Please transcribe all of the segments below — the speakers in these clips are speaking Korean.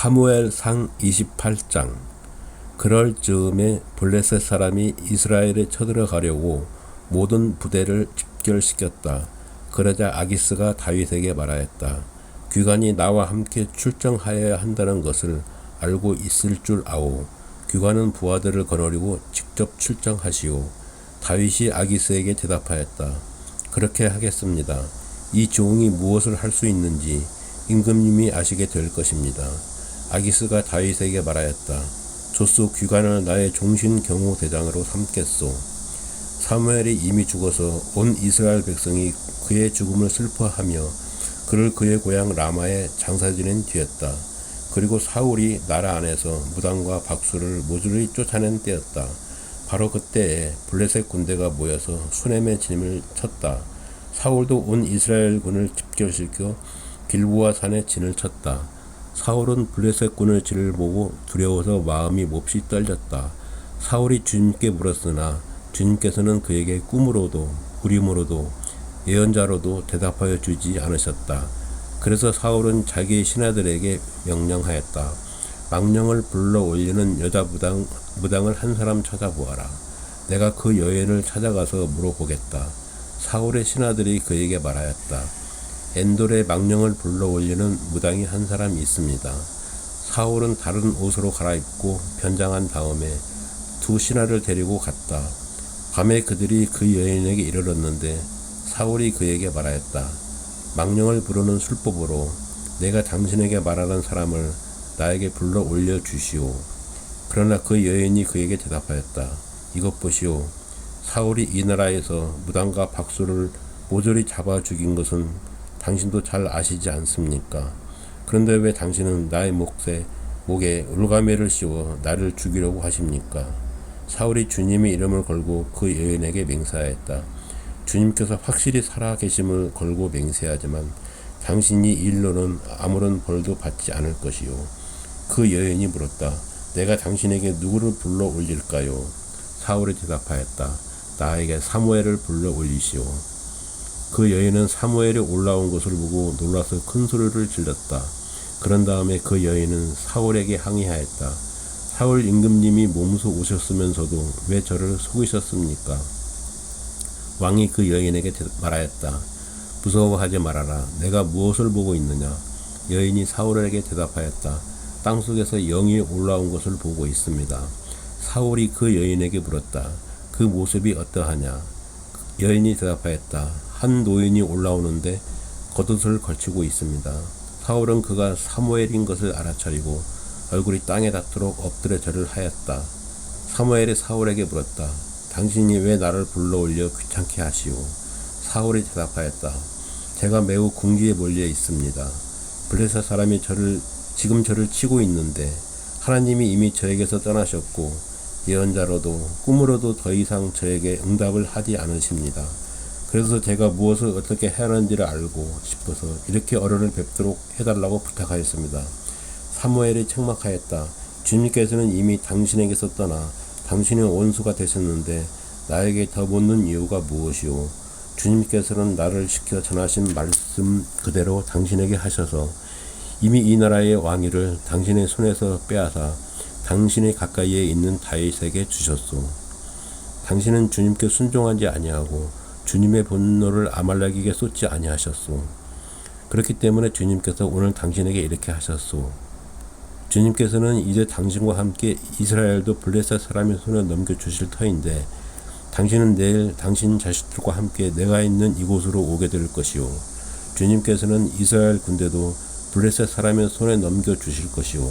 사무엘상 28장. 그럴 즈음에 블레셋 사람이 이스라엘에 쳐들어가려고 모든 부대를 집결시켰다. 그러자 아기스가 다윗에게 말하였다. 귀관이 나와 함께 출정하여야 한다는 것을 알고 있을 줄 아오. 귀관은 부하들을 거느리고 직접 출정하시오. 다윗이 아기스에게 대답하였다. 그렇게 하겠습니다. 이 종이 무엇을 할 수 있는지 임금님이 아시게 될 것입니다. 아기스가 다윗에게 말하였다. 좋소, 귀관을 나의 종신 경호대장으로 삼겠소. 사무엘이 이미 죽어서 온 이스라엘 백성이 그의 죽음을 슬퍼하며 그를 그의 고향 라마에 장사 지낸 뒤였다. 그리고 사울이 나라 안에서 무당과 박수를 모조리 쫓아낸 때였다. 바로 그때에 블레셋 군대가 모여서 수넴의 진을 쳤다. 사울도 온 이스라엘 군을 집결시켜 길보아 산에 진을 쳤다. 사울은 블레셋 군의 진을 보고 두려워서 마음이 몹시 떨렸다. 사울이 주님께 물었으나 주님께서는 그에게 꿈으로도 우림으로도 예언자로도 대답하여 주지 않으셨다. 그래서 사울은 자기의 신하들에게 명령하였다. 망령을 불러 올리는 여자 무당을 한 사람 찾아보아라. 내가 그 여인을 찾아가서 물어보겠다. 사울의 신하들이 그에게 말하였다. 엔돌에 망령을 불러 올리는 무당이 한 사람이 있습니다. 사울은 다른 옷으로 갈아입고 변장한 다음에 두 신하를 데리고 갔다. 밤에 그들이 그 여인에게 이르렀는데 사울이 그에게 말하였다. 망령을 부르는 술법으로 내가 당신에게 말하는 사람을 나에게 불러 올려 주시오. 그러나 그 여인이 그에게 대답하였다. 이것 보시오. 사울이 이 나라에서 무당과 박수를 모조리 잡아 죽인 것은 당신도 잘 아시지 않습니까? 그런데 왜 당신은 나의 목에 올가매를 씌워 나를 죽이려고 하십니까? 사울이 주님의 이름을 걸고 그 여인에게 맹세하였다. 주님께서 확실히 살아계심을 걸고 맹세하지만 당신이 이 일로는 아무런 벌도 받지 않을 것이요. 그 여인이 물었다. 내가 당신에게 누구를 불러 올릴까요? 사울이 대답하였다. 나에게 사무엘을 불러 올리시오. 그 여인은 사무엘이 올라온 것을 보고 놀라서 큰 소리를 질렀다. 그런 다음에 그 여인은 사울에게 항의하였다. 사울 임금님이 몸소 오셨으면서도 왜 저를 속이셨습니까? 왕이 그 여인에게 말하였다. 무서워하지 말아라. 내가 무엇을 보고 있느냐? 여인이 사울에게 대답하였다. 땅속에서 영이 올라온 것을 보고 있습니다. 사울이 그 여인에게 물었다. 그 모습이 어떠하냐? 여인이 대답하였다. 한 노인이 올라오는데 겉옷을 걸치고 있습니다. 사울은 그가 사무엘인 것을 알아차리고 얼굴이 땅에 닿도록 엎드려 절을 하였다. 사무엘이 사울에게 물었다. 당신이 왜 나를 불러 올려 귀찮게 하시오? 사울이 대답하였다. 제가 매우 궁지에 몰려 있습니다. 블레셋 사람이 지금 저를 치고 있는데 하나님이 이미 저에게서 떠나셨고 예언자로도 꿈으로도 더 이상 저에게 응답을 하지 않으십니다. 그래서 제가 무엇을 어떻게 해야 하는지를 알고 싶어서 이렇게 어른을 뵙도록 해달라고 부탁하였습니다. 사무엘이 책망하였다. 주님께서는 이미 당신에게서 떠나 당신의 원수가 되셨는데 나에게 더 묻는 이유가 무엇이오? 주님께서는 나를 시켜 전하신 말씀 그대로 당신에게 하셔서 이미 이 나라의 왕위를 당신의 손에서 빼앗아 당신의 가까이에 있는 다윗에게 주셨소. 당신은 주님께 순종하지 아니하고 주님의 분노를 아말렉에게 쏟지 아니하셨소. 그렇기 때문에 주님께서 오늘 당신에게 이렇게 하셨소. 주님께서는 이제 당신과 함께 이스라엘도 블레셋 사람의 손에 넘겨주실 터인데 당신은 내일 당신 자식들과 함께 내가 있는 이곳으로 오게 될 것이요. 주님께서는 이스라엘 군대도 블레셋 사람의 손에 넘겨주실 것이요.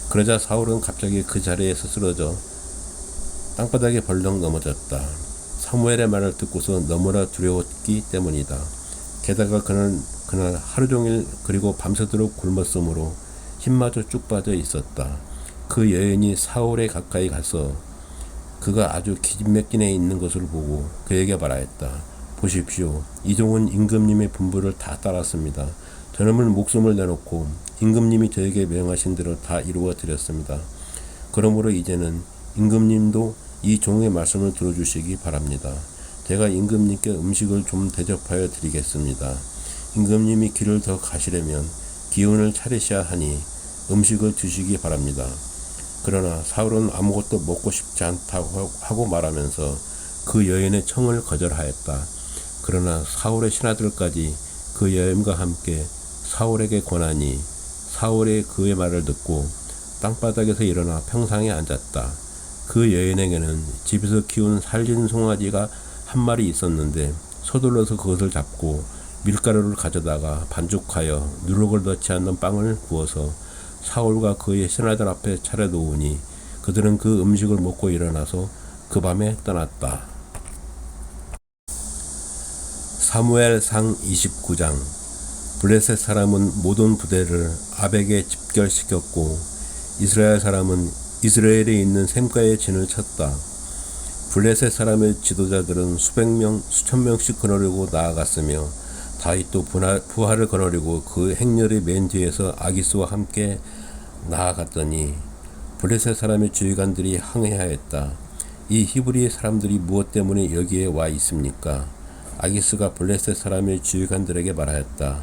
그러자 사울은 갑자기 그 자리에서 쓰러져 땅바닥에 벌렁 넘어졌다. 사무엘의 말을 듣고서 너무나 두려웠기 때문이다. 게다가 그는 그날 하루 종일 그리고 밤새도록 굶었으므로 힘마저 쭉 빠져 있었다. 그 여인이 사울에 가까이 가서 그가 아주 기진맥진해 있는 것을 보고 그에게 말하였다. 보십시오. 이 종은 임금님의 분부를 다 따랐습니다. 저놈은 목숨을 내놓고 임금님이 저에게 명하신 대로 다 이루어 드렸습니다. 그러므로 이제는 임금님도 이 종의 말씀을 들어주시기 바랍니다. 제가 임금님께 음식을 좀 대접하여 드리겠습니다. 임금님이 길을 더 가시려면 기운을 차리셔야 하니 음식을 주시기 바랍니다. 그러나 사울은 아무것도 먹고 싶지 않다고 하고 말하면서 그 여인의 청을 거절하였다. 그러나 사울의 신하들까지 그 여인과 함께 사울에게 권하니 사울이 그의 말을 듣고 땅바닥에서 일어나 평상에 앉았다. 그 여인에게는 집에서 키운 살진 송아지가 한 마리 있었는데 서둘러서 그것을 잡고 밀가루를 가져다가 반죽하여 누룩을 넣지 않는 빵을 구워서 사울과 그의 신하들 앞에 차려놓으니 그들은 그 음식을 먹고 일어나서 그 밤에 떠났다. 사무엘상 29장. 블레셋 사람은 모든 부대를 압에게 집결시켰고 이스라엘 사람은 이스라엘에 있는 샘가에 진을 쳤다. 블레셋 사람의 지도자들은 수백 명, 수천 명씩 거느리고 나아갔으며 다윗도 부하를 거느리고 그 행렬의 맨 뒤에서 아기스와 함께 나아갔더니 블레셋 사람의 주의관들이 항해하였다. 이 히브리 사람들이 무엇 때문에 여기에 와 있습니까? 아기스가 블레셋 사람의 주의관들에게 말하였다.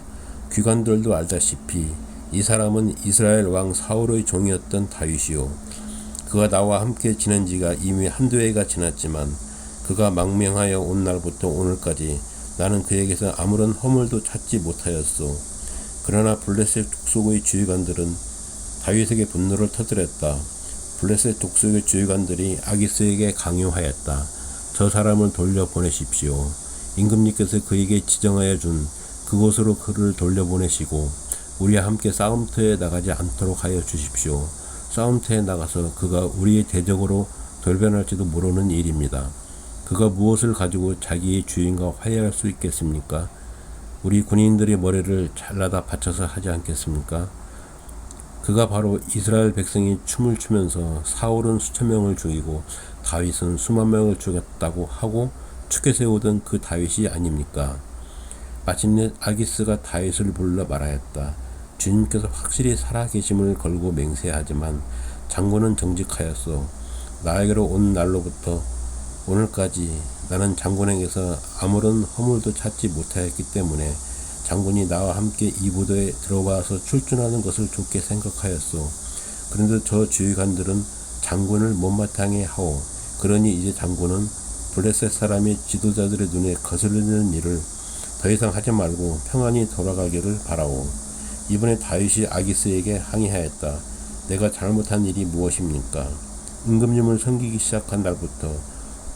귀관들도 알다시피 이 사람은 이스라엘 왕 사울의 종이었던 다윗이요. 그가 나와 함께 지낸 지가 이미 한두 해가 지났지만 그가 망명하여 온 날부터 오늘까지 나는 그에게서 아무런 허물도 찾지 못하였소. 그러나 블레셋 족속의 주의관들은 다윗에게 분노를 터뜨렸다. 블레셋 족속의 주의관들이 아기스에게 강요하였다. 저 사람을 돌려보내십시오. 임금님께서 그에게 지정하여 준 그곳으로 그를 돌려보내시고 우리와 함께 싸움터에 나가지 않도록 하여 주십시오. 싸움터에 나가서 그가 우리의 대적으로 돌변할지도 모르는 일입니다. 그가 무엇을 가지고 자기의 주인과 화해할 수 있겠습니까? 우리 군인들의 머리를 잘라다 바쳐서 하지 않겠습니까? 그가 바로 이스라엘 백성이 춤을 추면서 사울은 수천 명을 죽이고 다윗은 수만 명을 죽였다고 하고 축에 세우던 그 다윗이 아닙니까? 마침내 아기스가 다윗을 불러 말하였다. 주님께서 확실히 살아계심을 걸고 맹세하지만 장군은 정직하였소. 나에게로 온 날로부터 오늘까지 나는 장군에게서 아무런 허물도 찾지 못하였기 때문에 장군이 나와 함께 이 부대에 들어와서 출전하는 것을 좋게 생각하였소. 그런데 저 주의관들은 장군을 못마땅해 하오. 그러니 이제 장군은 블레셋 사람의 지도자들의 눈에 거슬리는 일을 더 이상 하지 말고 평안히 돌아가기를 바라오. 이번에 다윗이 아기스에게 항의하였다. 내가 잘못한 일이 무엇입니까? 임금님을 섬기기 시작한 날부터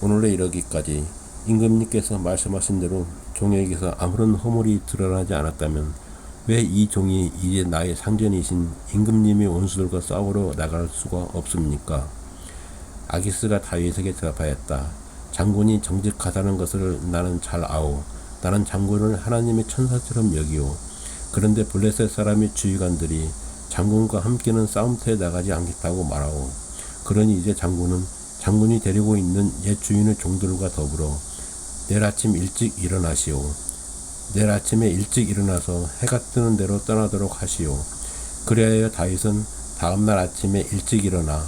오늘에 이르기까지 임금님께서 말씀하신 대로 종에게서 아무런 허물이 드러나지 않았다면 왜 이 종이 이제 나의 상전이신 임금님의 원수들과 싸우러 나갈 수가 없습니까? 아기스가 다윗에게 대답하였다. 장군이 정직하다는 것을 나는 잘 아오. 나는 장군을 하나님의 천사처럼 여기오. 그런데 블레셋 사람의 주의관들이 장군과 함께는 싸움터에 나가지 않겠다고 말하오. 그러니 이제 장군이 데리고 있는 옛 주인의 종들과 더불어 내일 아침 일찍 일어나시오. 내일 아침에 일찍 일어나서 해가 뜨는 대로 떠나도록 하시오. 그리하여 다윗은 다음날 아침에 일찍 일어나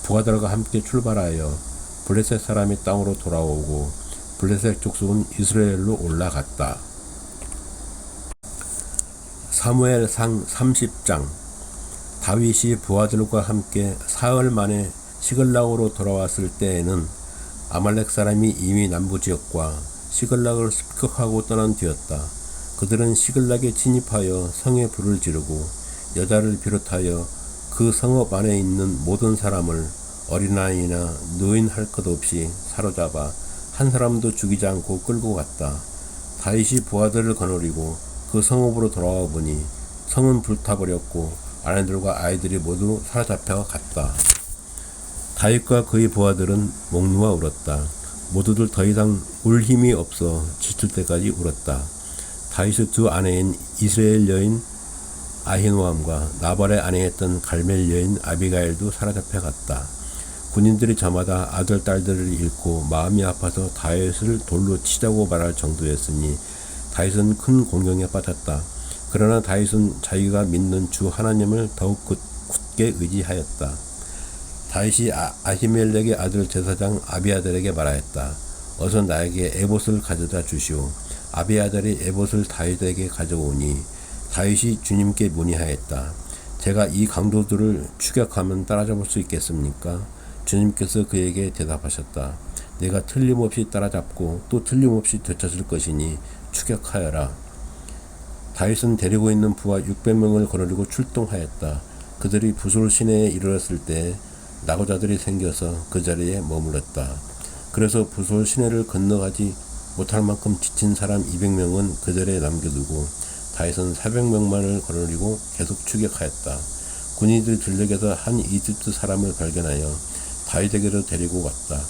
부하들과 함께 출발하여 블레셋 사람의 땅으로 돌아오고 블레셋 족속은 이스라엘로 올라갔다. 사무엘상 30장. 다윗이 부하들과 함께 사흘 만에 시글락으로 돌아왔을 때에는 아말렉 사람이 이미 남부지역과 시글락을 습격하고 떠난 뒤였다. 그들은 시글락에 진입하여 성에 불을 지르고 여자를 비롯하여 그 성읍 안에 있는 모든 사람을 어린아이나 노인 할 것 없이 사로잡아 한 사람도 죽이지 않고 끌고 갔다. 다윗이 부하들을 거느리고 그 성읍으로 돌아와 보니 성은 불타버렸고 아내들과 아이들이 모두 사로잡혀 갔다. 다윗과 그의 부하들은 목 놓아 울었다. 모두들 더 이상 울 힘이 없어 지칠 때까지 울었다. 다윗의 두 아내인 이스라엘 여인 아히노암과 나발의 아내였던 갈멜 여인 아비가일도 사로잡혀 갔다. 군인들이 저마다 아들, 딸들을 잃고 마음이 아파서 다윗을 돌로 치자고 말할 정도였으니 다윗은 큰 공경에 빠졌다. 그러나 다윗은 자기가 믿는 주 하나님을 더욱 굳게 의지하였다. 다윗이 아히멜렉의 아들 제사장 아비아들에게 말하였다. 어서 나에게 에봇을 가져다 주시오. 아비아들이 에봇을 다윗에게 가져오니 다윗이 주님께 문의하였다. 제가 이 강도들을 추격하면 따라잡을 수 있겠습니까? 주님께서 그에게 대답하셨다. 내가 틀림없이 따라잡고 또 틀림없이 되찾을 것이니 추격하여라. 다윗은 데리고 있는 부하 600명을 거느리고 출동하였다. 그들이 부솔 시내에 이르렀을 때 낙오자들이 생겨서 그 자리에 머물렀다. 그래서 부솔 시내를 건너가지 못할 만큼 지친 사람 200명은 그 자리에 남겨두고 다윗은 400명만을 거느리고 계속 추격하였다. 군인들이 들녘에서 한 이집트 사람을 발견하여 다윗에게로 데리고 갔다.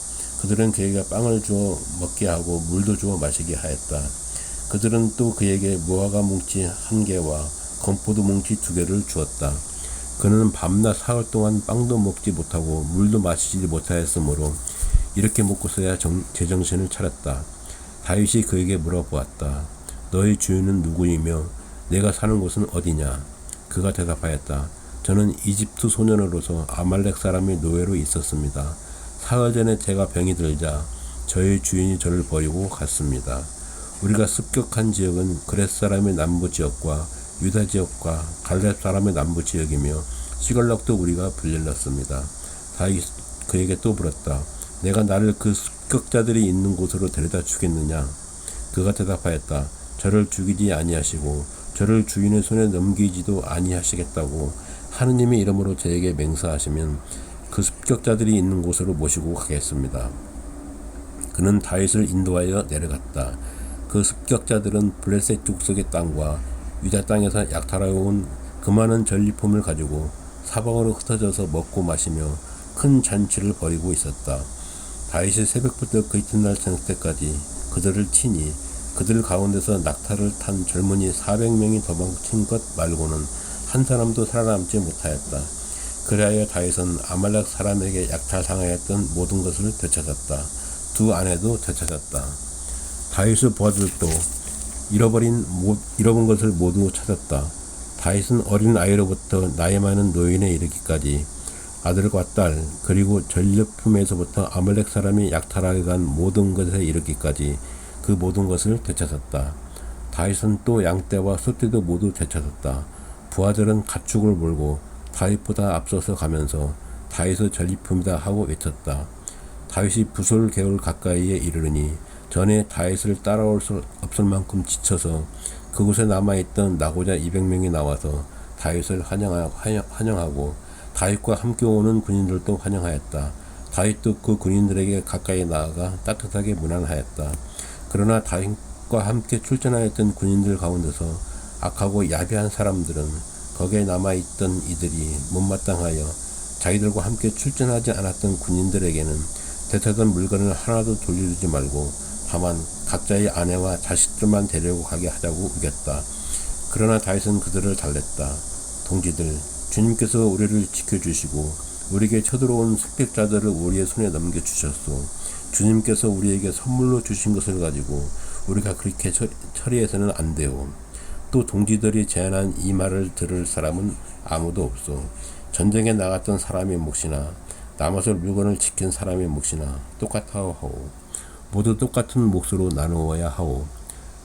그들은 그에게 빵을 주어 먹게 하고 물도 주어 마시게 하였다. 그들은 또 그에게 무화과 뭉치 1개와 건포도 뭉치 2개를 주었다. 그는 밤낮 사흘 동안 빵도 먹지 못하고 물도 마시지 못하였으므로 이렇게 먹고서야 제정신을 차렸다. 다윗이 그에게 물어보았다. 너희 주인은 누구이며 내가 사는 곳은 어디냐? 그가 대답하였다. 저는 이집트 소년으로서 아말렉 사람의 노예로 있었습니다. 사흘 전에 제가 병이 들자 저희 주인이 저를 버리고 갔습니다. 우리가 습격한 지역은 그렛 사람의 남부 지역과 유다 지역과 갈렙 사람의 남부 지역이며 시글락도 우리가 불릴렀습니다. 다윗 그에게 또 물었다. 내가 나를 그 습격자들이 있는 곳으로 데려다 주겠느냐? 그가 대답하였다. 저를 죽이지 아니하시고 저를 주인의 손에 넘기지도 아니하시겠다고 하느님의 이름으로 저에게 맹세하시면 그 습격자들이 있는 곳으로 모시고 가겠습니다. 그는 다윗을 인도하여 내려갔다. 그 습격자들은 블레셋 족속의 땅과 유다 땅에서 약탈해온 그 많은 전리품을 가지고 사방으로 흩어져서 먹고 마시며 큰 잔치를 벌이고 있었다. 다윗이 새벽부터 그 이튿날 저녁때까지 그들을 치니 그들 가운데서 낙타를 탄 젊은이 400명이 도망친 것 말고는 한 사람도 살아남지 못하였다. 그리하여 다윗은 아말렉 사람에게 약탈당하였던 모든 것을 되찾았다. 두 아내도 되찾았다. 다윗의 부하들도 잃어본 것을 모두 찾았다. 다윗은 어린 아이로부터 나이 많은 노인에 이르기까지 아들과 딸 그리고 전력품에서부터 아말렉 사람이 약탈하여 간 모든 것에 이르기까지 그 모든 것을 되찾았다. 다윗은 또 양떼와 소떼도 모두 되찾았다. 부하들은 가축을 몰고 다윗보다 앞서서 가면서 다윗의 전리품이다 하고 외쳤다. 다윗이 부솔 개울 가까이에 이르르니 전에 다윗을 따라올 수 없을 만큼 지쳐서 그곳에 남아있던 낙오자 200명이 나와서 다윗을 환영하고 다윗과 함께 오는 군인들도 환영하였다. 다윗도 그 군인들에게 가까이 나아가 따뜻하게 문안하였다. 그러나 다윗과 함께 출전하였던 군인들 가운데서 악하고 야비한 사람들은 거기에 남아있던 이들이 못마땅하여 자기들과 함께 출전하지 않았던 군인들에게는 되찾은 물건을 하나도 돌려주지 말고 다만 각자의 아내와 자식들만 데리고 가게 하자고 우겼다. 그러나 다윗은 그들을 달랬다. 동지들, 주님께서 우리를 지켜주시고 우리에게 쳐들어온 습격자들을 우리의 손에 넘겨주셨소. 주님께서 우리에게 선물로 주신 것을 가지고 우리가 그렇게 처리해서는 안 돼요. 또 동지들이 제안한 이 말을 들을 사람은 아무도 없소. 전쟁에 나갔던 사람의 몫이나 남아서 물건을 지킨 사람의 몫이나 똑같아 하오. 모두 똑같은 몫으로 나누어야 하오.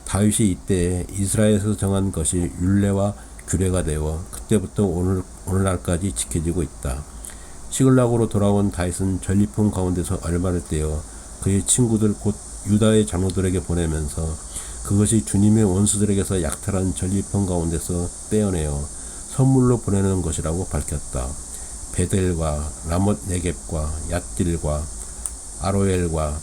다윗이 이때에 이스라엘에서 정한 것이 율례와 규례가 되어 그때부터 오늘날까지 지켜지고 있다. 시글락으로 돌아온 다윗은 전리품 가운데서 얼마를 떼어 그의 친구들 곧 유다의 장로들에게 보내면서 그것이 주님의 원수들에게서 약탈한 전리품 가운데서 떼어내어 선물로 보내는 것이라고 밝혔다. 베델과 라못 네겝과 얏딜과 아로엘과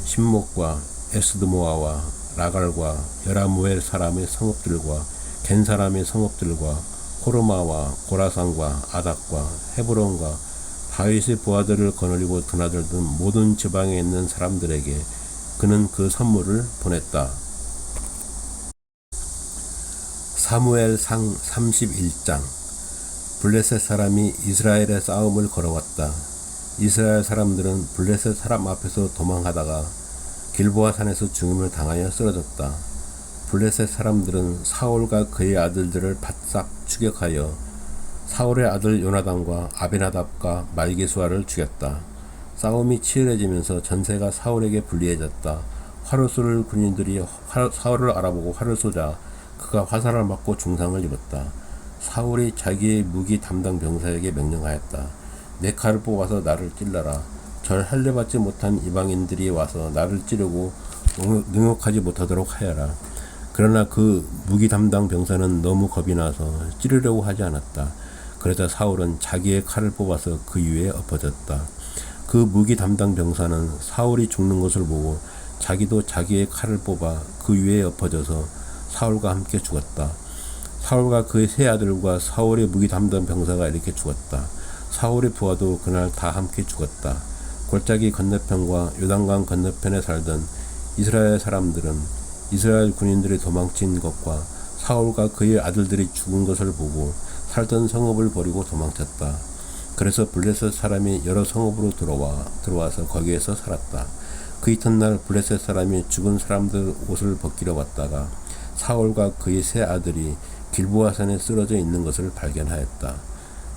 신목과 에스드모아와 라갈과 여라무엘 사람의 성읍들과 겐 사람의 성읍들과 호르마와 고라산과 아닥과 헤브론과 다윗의 부하들을 거느리고 드나들던 모든 지방에 있는 사람들에게 그는 그 선물을 보냈다. 사무엘상 31장. 블레셋 사람이 이스라엘의 싸움을 걸어왔다. 이스라엘 사람들은 블레셋 사람 앞에서 도망하다가 길보아 산에서 죽임을 당하여 쓰러졌다. 블레셋 사람들은 사울과 그의 아들들을 바싹 추격하여 사울의 아들 요나단과 아비나답과 말기수아를 죽였다. 싸움이 치열해지면서 전세가 사울에게 불리해졌다. 활을 쏠 군인들이 사울을 알아보고 활을 쏘자 그가 화살을 맞고 중상을 입었다. 사울이 자기의 무기 담당 병사에게 명령하였다. 내 칼을 뽑아서 나를 찔러라. 절 할례받지 못한 이방인들이 와서 나를 찌르고 능욕하지 못하도록 하여라. 그러나 그 무기 담당 병사는 너무 겁이 나서 찌르려고 하지 않았다. 그러자 사울은 자기의 칼을 뽑아서 그 위에 엎어졌다. 그 무기 담당 병사는 사울이 죽는 것을 보고 자기도 자기의 칼을 뽑아 그 위에 엎어져서 사울과 함께 죽었다. 사울과 그의 세 아들과 사울의 무기 담당 병사가 이렇게 죽었다. 사울의 부하도 그날 다 함께 죽었다. 골짜기 건너편과 요단강 건너편에 살던 이스라엘 사람들은 이스라엘 군인들이 도망친 것과 사울과 그의 아들들이 죽은 것을 보고 살던 성읍을 버리고 도망쳤다. 그래서 블레셋 사람이 여러 성읍으로 들어와서 거기에서 살았다. 그 이튿날 블레셋 사람이 죽은 사람들 옷을 벗기러 왔다가 사울과 그의 세 아들이 길보아산에 쓰러져 있는 것을 발견하였다.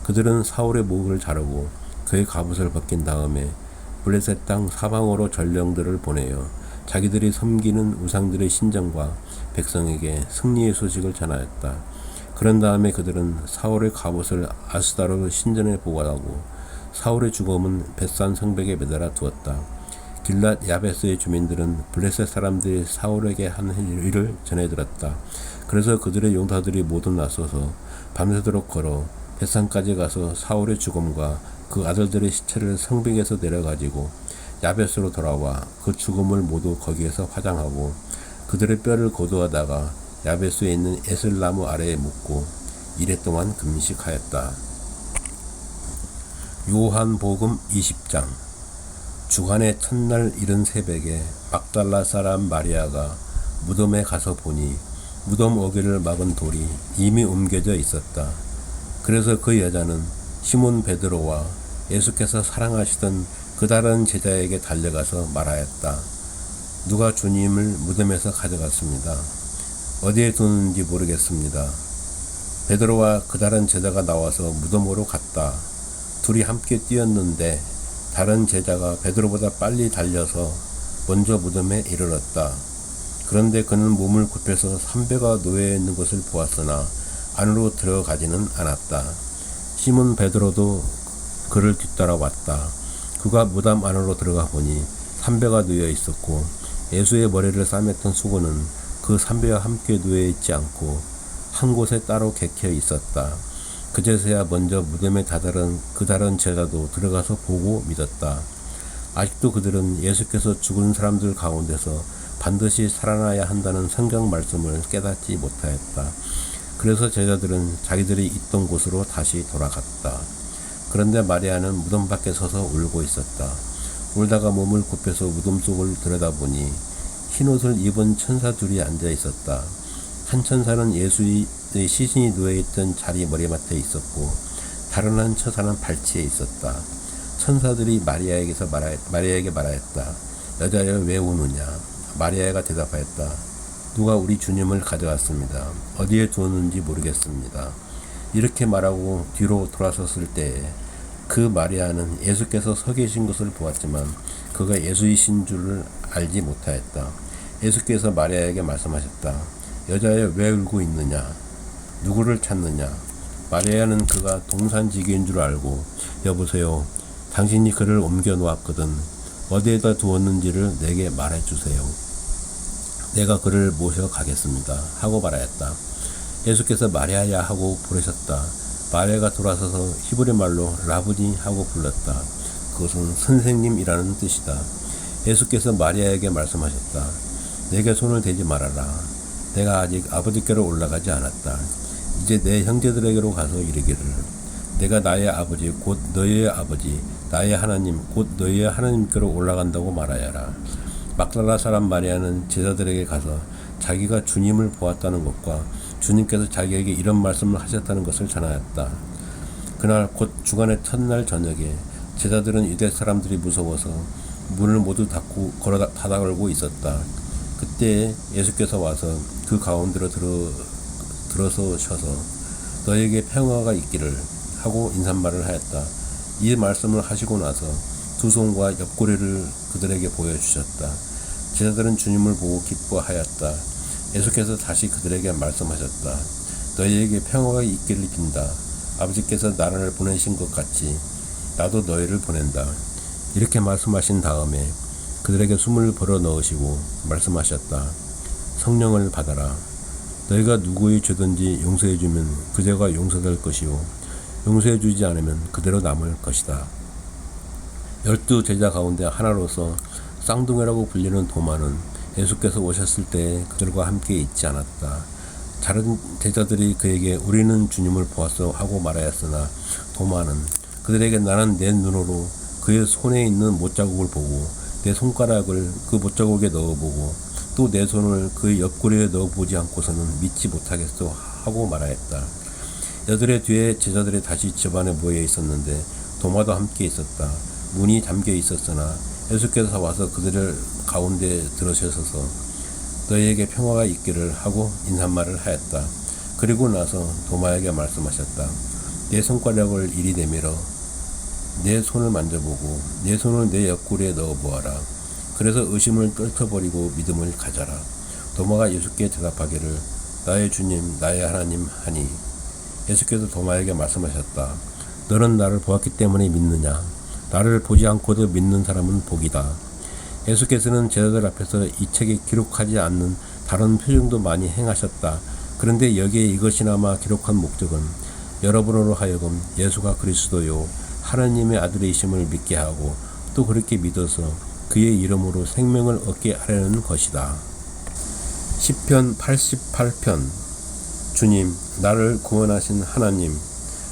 그들은 사울의 목을 자르고 그의 갑옷을 벗긴 다음에 블레셋 땅 사방으로 전령들을 보내어 자기들이 섬기는 우상들의 신전과 백성에게 승리의 소식을 전하였다. 그런 다음에 그들은 사울의 갑옷을 아스다로 신전에 보관하고 사울의 죽음은 벳산 성벽에 매달아 두었다. 길랏 야베스의 주민들은 블레셋 사람들이 사울에게 한 일을 전해 들었다. 그래서 그들의 용사들이 모두 나서서 밤새도록 걸어 벳산까지 가서 사울의 죽음과 그 아들들의 시체를 성벽에서 내려가지고 야베스로 돌아와 그 죽음을 모두 거기에서 화장하고 그들의 뼈를 고도하다가 야베스에 있는 에슬나무 아래에 묻고 이래 동안 금식하였다. 요한복음 20장. 주간의 첫날 이른 새벽에 막달라 사람 마리아가 무덤에 가서 보니 무덤 어귀를 막은 돌이 이미 옮겨져 있었다. 그래서 그 여자는 시몬 베드로와 예수께서 사랑하시던 그 다른 제자에게 달려가서 말하였다. 누가 주님을 무덤에서 가져갔습니다. 어디에 두는지 모르겠습니다. 베드로와 그 다른 제자가 나와서 무덤으로 갔다. 둘이 함께 뛰었는데 다른 제자가 베드로보다 빨리 달려서 먼저 무덤에 이르렀다. 그런데 그는 몸을 굽혀서 삼배가 놓여 있는 것을 보았으나 안으로 들어가지는 않았다. 시몬 베드로도 그를 뒤따라왔다. 그가 무덤 안으로 들어가 보니 삼배가 누워 있었고 예수의 머리를 싸맸던 수건은 그 삼배와 함께 누워 있지 않고 한 곳에 따로 객혀 있었다. 그제서야 먼저 무덤에 다다른 그 다른 제자도 들어가서 보고 믿었다. 아직도 그들은 예수께서 죽은 사람들 가운데서 반드시 살아나야 한다는 성경 말씀을 깨닫지 못하였다. 그래서 제자들은 자기들이 있던 곳으로 다시 돌아갔다. 그런데 마리아는 무덤 밖에 서서 울고 있었다. 울다가 몸을 굽혀서 무덤 속을 들여다보니 흰옷을 입은 천사 둘이 앉아 있었다. 한 천사는 예수의 시신이 누워있던 자리 머리맡에 있었고 다른 한 천사는 발치에 있었다. 천사들이 마리아에게 말하였다. 여자여 왜 우느냐? 마리아가 대답하였다. 누가 우리 주님을 가져갔습니다. 어디에 두었는지 모르겠습니다. 이렇게 말하고 뒤로 돌아섰을 때에 그 마리아는 예수께서 서 계신 것을 보았지만 그가 예수이신 줄을 알지 못하였다. 예수께서 마리아에게 말씀하셨다. 여자여 왜 울고 있느냐? 누구를 찾느냐? 마리아는 그가 동산지기인 줄 알고 여보세요. 당신이 그를 옮겨 놓았거든. 어디에다 두었는지를 내게 말해주세요. 내가 그를 모셔 가겠습니다. 하고 말하였다. 예수께서 마리아야 하고 부르셨다. 마리아가 돌아서서 히브리 말로 라부니 하고 불렀다. 그것은 선생님이라는 뜻이다. 예수께서 마리아에게 말씀하셨다. 내게 손을 대지 말아라. 내가 아직 아버지께로 올라가지 않았다. 이제 내 형제들에게로 가서 이르기를 내가 나의 아버지 곧 너희의 아버지 나의 하나님 곧 너희의 하나님께로 올라간다고 말하여라. 막달라 사람 마리아는 제자들에게 가서 자기가 주님을 보았다는 것과 주님께서 자기에게 이런 말씀을 하셨다는 것을 전하였다. 그날 곧 주간의 첫날 저녁에 제자들은 유대 사람들이 무서워서 문을 모두 닫아 걸고 있었다. 그때 예수께서 와서 그 가운데로 들어서셔서 너에게 평화가 있기를 하고 인사말을 하였다. 이 말씀을 하시고 나서 두 손과 옆구리를 그들에게 보여주셨다. 제자들은 주님을 보고 기뻐하였다. 예수께서 다시 그들에게 말씀하셨다. 너희에게 평화가 있기를 빈다. 아버지께서 나를 보내신 것 같이 나도 너희를 보낸다. 이렇게 말씀하신 다음에 그들에게 숨을 불어넣으시고 말씀하셨다. 성령을 받아라. 너희가 누구의 죄든지 용서해주면 그 죄가 용서될 것이요 용서해주지 않으면 그대로 남을 것이다. 12 제자 가운데 하나로서 쌍둥이라고 불리는 도마는 예수께서 오셨을 때 그들과 함께 있지 않았다. 다른 제자들이 그에게 우리는 주님을 보았어 하고 말하였으나 도마는 그들에게 나는 내 눈으로 그의 손에 있는 못자국을 보고 내 손가락을 그 못자국에 넣어보고 또 내 손을 그의 옆구리에 넣어보지 않고서는 믿지 못하겠소 하고 말하였다. 여들의 뒤에 제자들이 다시 집안에 모여 있었는데 도마도 함께 있었다. 문이 잠겨 있었으나 예수께서 와서 그들을 가운데 들어서셔서 너희에게 평화가 있기를 하고 인사말을 하였다. 그리고 나서 도마에게 말씀하셨다. 내 손가락을 이리 내밀어 내 손을 만져보고 내 손을 내 옆구리에 넣어보아라. 그래서 의심을 떨쳐버리고 믿음을 가져라. 도마가 예수께 대답하기를 나의 주님 나의 하나님 하니 예수께서 도마에게 말씀하셨다. 너는 나를 보았기 때문에 믿느냐? 나를 보지 않고도 믿는 사람은 복이다. 예수께서는 제자들 앞에서 이 책에 기록하지 않는 다른 표정도 많이 행하셨다. 그런데 여기에 이것이나마 기록한 목적은 여러분으로 하여금 예수가 그리스도요 하나님의 아들이심을 믿게 하고 또 그렇게 믿어서 그의 이름으로 생명을 얻게 하려는 것이다. 시편 88편 주님 나를 구원하신 하나님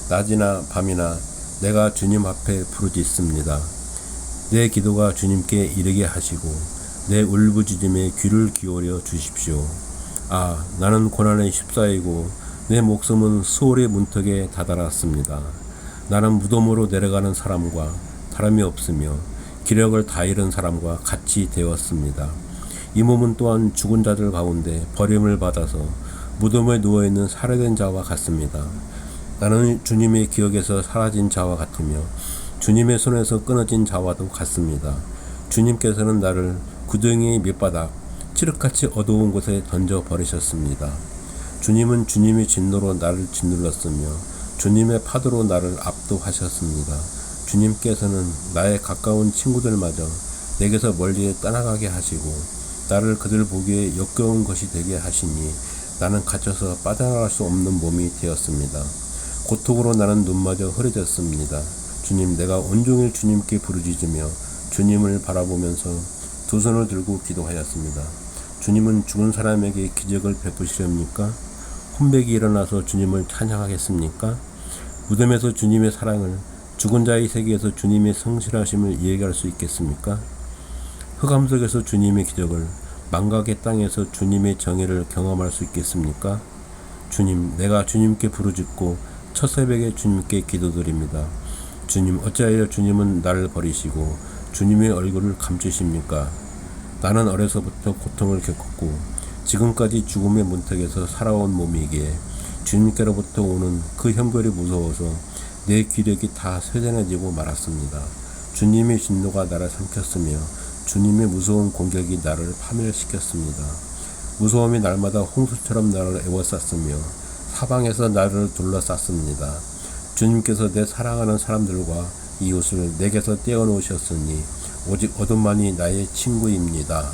낮이나 밤이나 내가 주님 앞에 부르짖습니다. 내 기도가 주님께 이르게 하시고 내 울부짖음에 귀를 기울여 주십시오. 아 나는 고난에 휩싸이고 내 목숨은 수월의 문턱에 다다랐습니다. 나는 무덤으로 내려가는 사람과 다름이 없으며 기력을 다 잃은 사람과 같이 되었습니다. 이 몸은 또한 죽은 자들 가운데 버림을 받아서 무덤에 누워있는 살해된 자와 같습니다. 나는 주님의 기억에서 사라진 자와 같으며 주님의 손에서 끊어진 자와도 같습니다. 주님께서는 나를 구덩이의 밑바닥 칠흑같이 어두운 곳에 던져버리셨습니다. 주님은 주님의 진노로 나를 짓눌렀으며 주님의 파도로 나를 압도하셨습니다. 주님께서는 나의 가까운 친구들마저 내게서 멀리 떠나가게 하시고 나를 그들 보기에 역겨운 것이 되게 하시니 나는 갇혀서 빠져나갈 수 없는 몸이 되었습니다. 고통으로 나는 눈마저 흐려졌습니다. 주님 내가 온종일 주님께 부르짖으며 주님을 바라보면서 두 손을 들고 기도하였습니다. 주님은 죽은 사람에게 기적을 베푸시렵니까? 혼백이 일어나서 주님을 찬양하겠습니까? 무덤에서 주님의 사랑을 죽은 자의 세계에서 주님의 성실하심을 이야기할 수 있겠습니까? 흑암 속에서 주님의 기적을 망각의 땅에서 주님의 정의를 경험할 수 있겠습니까? 주님 내가 주님께 부르짖고 첫 새벽에 주님께 기도드립니다. 주님 어찌하여 주님은 나를 버리시고 주님의 얼굴을 감추십니까? 나는 어려서부터 고통을 겪었고 지금까지 죽음의 문턱에서 살아온 몸이기에 주님께로부터 오는 그 형벌이 무서워서 내 기력이 다 쇠잔해지고 말았습니다. 주님의 진노가 나를 삼켰으며 주님의 무서운 공격이 나를 파멸시켰습니다. 무서움이 날마다 홍수처럼 나를 에워쌌으며 사방에서 나를 둘러쌌습니다. 주님께서 내 사랑하는 사람들과 이웃을 내게서 떼어놓으셨으니 오직 어둠만이 나의 친구입니다.